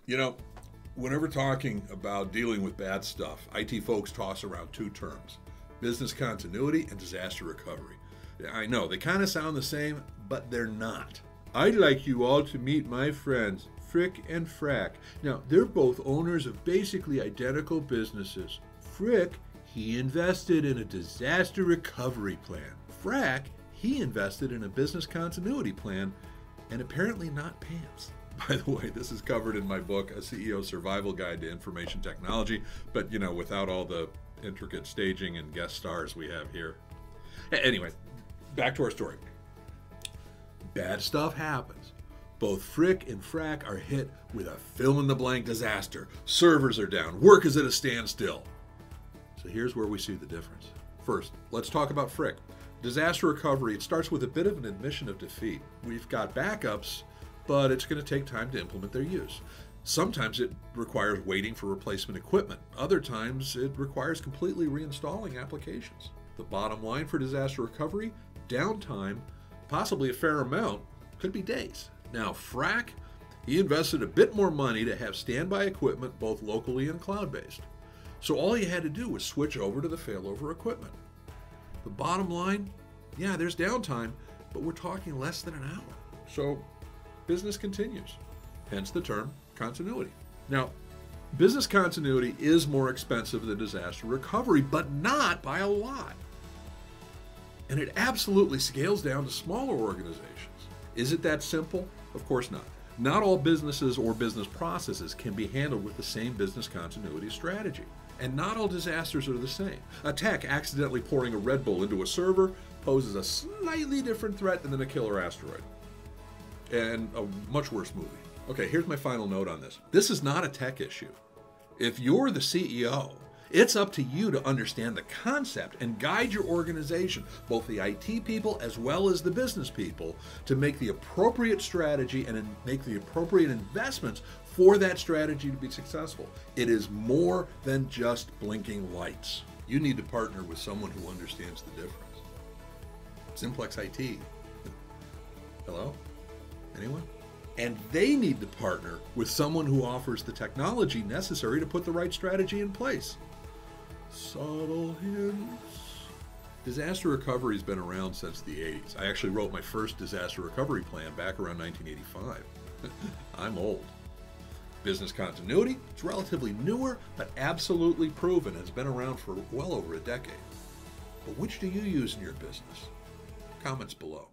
You know, whenever talking about dealing with bad stuff, IT folks toss around two terms: business continuity and disaster recovery. I know, they kind of sound the same, but they're not. I'd like you all to meet my friends, Frick and Frack. Now, they're both owners of basically identical businesses. Frick, he invested in a disaster recovery plan. Frack, he invested in a business continuity plan, and apparently not pants. By the way, this is covered in my book, A CEO Survival Guide to Information Technology, but without all the intricate staging and guest stars we have here. Anyway, back to our story. Bad stuff happens. Both Frick and Frack are hit with a fill-in-the-blank disaster. Servers are down. Work is at a standstill. So here's where we see the difference. First, let's talk about Frick. Disaster recovery, it starts with a bit of an admission of defeat. We've got backups, but it's going to take time to implement their use. Sometimes it requires waiting for replacement equipment. Other times it requires completely reinstalling applications. The bottom line for disaster recovery: downtime, possibly a fair amount, could be days. Now, Frack, he invested a bit more money to have standby equipment both locally and cloud-based. So all he had to do was switch over to the failover equipment. The bottom line, yeah, there's downtime, but we're talking less than an hour. So business continues, hence the term continuity. Now, business continuity is more expensive than disaster recovery, but not by a lot. And it absolutely scales down to smaller organizations. Is it that simple? Of course not. Not all businesses or business processes can be handled with the same business continuity strategy. And not all disasters are the same. A tech accidentally pouring a Red Bull into a server poses a slightly different threat than a killer asteroid. And a much worse movie. Okay, here's my final note on this. This is not a tech issue. If you're the CEO, it's up to you to understand the concept and guide your organization, both the IT people as well as the business people, to make the appropriate strategy and make the appropriate investments for that strategy to be successful. It is more than just blinking lights. You need to partner with someone who understands the difference. Simplex IT. Hello? Anyone? And they need to partner with someone who offers the technology necessary to put the right strategy in place. Subtle hints. Disaster recovery has been around since the 80s. I actually wrote my first disaster recovery plan back around 1985. I'm old. Business continuity, it's relatively newer, but absolutely proven. It's been around for well over a decade. But which do you use in your business? Comments below.